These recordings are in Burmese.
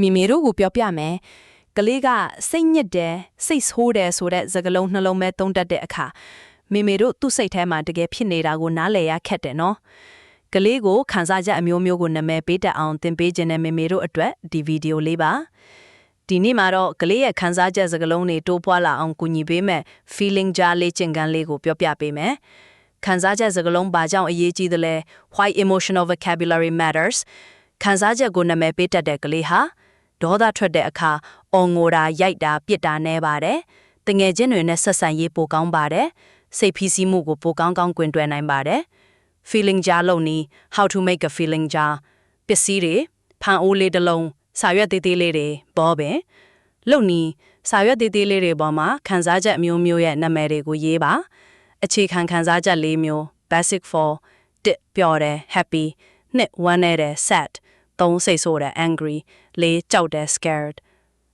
မိမေတို့ကိုပြောပြမယ်ကလေးကစိတ်ညစ်တယ်စိတ်ဆိုးတယ်ဆိုတဲ့စကားလုံးနှလုံးပဲသုံးတတ်တဲ့အခါမိမေတို့သူ့စိတ်ထဲမှာတကယ်ဖြစ်နေတာကိုနားလည်ရခက်တယ်နော်ကလေးကိုခံစားချက်အမျိုးမျိုးကိုနာမည်ပေးတတ်အောင်သင်ပေးခြင်းနဲ့မိမေတို့အတွက်ဒီဗီဒီယိုလေးပါဒီနေ့မှာတော့ကလေးရဲ့ခံစားချက်စကားလုံးတွေတိုးပွားလာအောင်ကူညီပေးမယ် feeling jar လေးကျင့်ခန်းလေးကိုပြောပြပေးမယ်ခံစားချက်စကားလုံးဘာကြောင့်အရေးကြီးသလဲ why emotional vocabulary matters ခံစားချက်ကိုနာမည်ပေးတတ်တဲ့ကလေးဟာဒေါသထွက်တဲ့အခါအော်ငိုတာရိုက်တာပြစ်တာနဲပါတယ်တငယ်ချင်းတွေနဲ့ဆက်ဆံရေးပိုကောင်းပါတယ်စိတ်ဖိစီးမှုကိုပိုကောင်းကောင်းတွင်တွယ်နိုင်ပါတယ် feeling jar လို့နီး how to make a feeling jar ပစ္စည်းတွေဖန်အိုးလေးတစ်လုံးစာရွက်သေးသေးလေးတွေဘောပင်လို့နီးစာရွက်သေးသေးလေးတွေပေါ်မှာခံစားချက်အမျိုးမျိုးရဲ့နာမည်တွေကိုရေးပါအခြေခံခံစားချက်၄မျိုး basic for 1ပျော်တယ် happy 2ဝမ်းနည်းတယ် sad 3စိတ်ဆိုးတယ် angry 4ကြောက်တယ် scared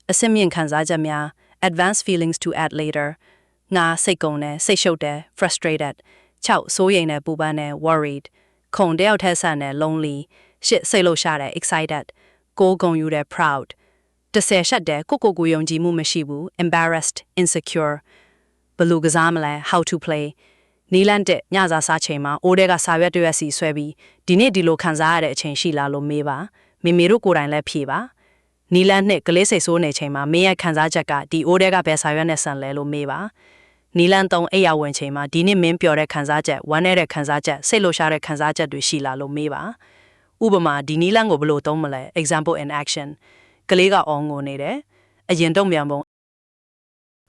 အစစ်မြင့်ခံစားချက်များ advanced feelings to add later 5စိတ်ကုန်တယ်စိတ်ရှုပ်တယ် frustrated 6စိုးရိမ်တယ်ပူပန်တယ် worried ခုံတယောက်ထက်ဆန်တယ် lonely 8စိတ်လှုပ်ရှားတယ် excited 9ဂုဏ်ယူတယ် proud 10ရှက်တယ်ကိုယုံကြည်မှုမရှိဘူး embarrassed insecure ဘယ်လိုကစားမလဲ how to play နီလန်တဲ့ညစာစားချိန်မှာအိုးတဲကစာရွက်တစ်ရွက်စီဆွဲပြီးဒီနေ့ဒီလိုခံစားရတဲ့အချိန်ရှိလားလို့မေးပါမေမေတို့ကိုယ်တိုင်လည်းဖြေပါနီလန်နဲ့ကလေးစိတ်ဆိုးနေချိန်မှာမင်းရဲ့ခံစားချက်ကဒီအိုးတဲကဘယ်စာရွက်နဲ့ဆန်လဲလို့မေးပါနီလန်3အိယာဝင်ချိန်မှာဒီနေ့မင်းပျော်တဲ့ခံစားချက်ဝမ်းနည်းတဲ့ခံစားချက်စိတ်လှုပ်ရှားတဲ့ခံစားချက်တွေရှိလားလို့မေးပါဥပမာဒီနီလန်ကိုဘယ်လိုသုံးမလဲ example in action ကလေးကအော်ငိုနေတယ်အရင်တုံ့ပြန်ပုံ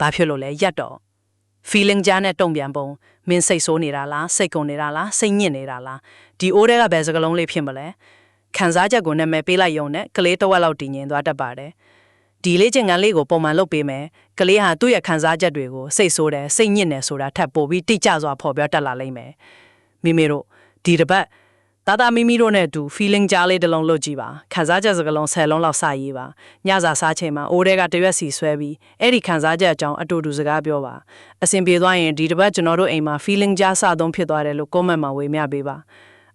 ဘာဖြစ်လို့လဲရက်တော့ feeling jar နဲ့တုံ့ပြန်ပုံမင်းစိတ်ဆိုးနေတာလားစိတ်ကုန်နေတာလားစိတ်ညစ်နေတာလားဒီအိုးတဲကဘယ်စကားလုံးလေးဖြစ်မလဲခံစားချက်ကိုနာမည်ပေးလိုက်ရုံနဲ့ကလေးတစ်ဝက်လောက်တည်ငြိမ်သွားတတ်ပါတယ်ဒီလေ့ကျင့်ခန်းလေးကိုပုံမှန်လုပ်ပေးမယ်ကလေးဟာသူ့ရဲ့ခံစားချက်တွေကိုစိတ်ဆိုးတယ်စိတ်ညစ်နေဆိုတာထပ်ပို့ပြီးတိကျစွာဖော်ပြတတ်လာလိမ့်မယ်မိမိတို့ဒီတစ်ပတ်တာမိမိတို့နဲ့အတူ feeling jar လေးတစ်လုံးလုပ်ကြည့်ပါခံစားချက်စကားလုံး10လုံးလောက်စရေးပါညစာစားချိန်မှာအိုးတဲကတရွက်စီဆွဲပြီးအဲ့ဒီခံစားချက်အကြောင်းအတူတူစကားပြောပါအဆင်ပြေသွားရင်ဒီတစ်ပတ်ကျွန်တော်တို့အိမ်မှာ feeling jar စသုံးဖြစ်သွားတယ်လို့ comment မှာဝေမျှပေးပါ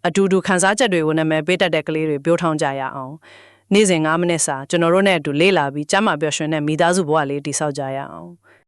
အတူတူခံစားချက်တွေကိုနာမည်ပေးတတ်တဲ့ကလေးတွေပြောထောင်ကြရအောင်နေ့စဉ်9မိနစ်စာကျွန်တော်တို့နဲ့အတူလေ့လာပြီးကျမ်းမာပျော်ရွှင်တဲ့မိသားစုဘဝလေးတည်ဆောက်ကြရအောင်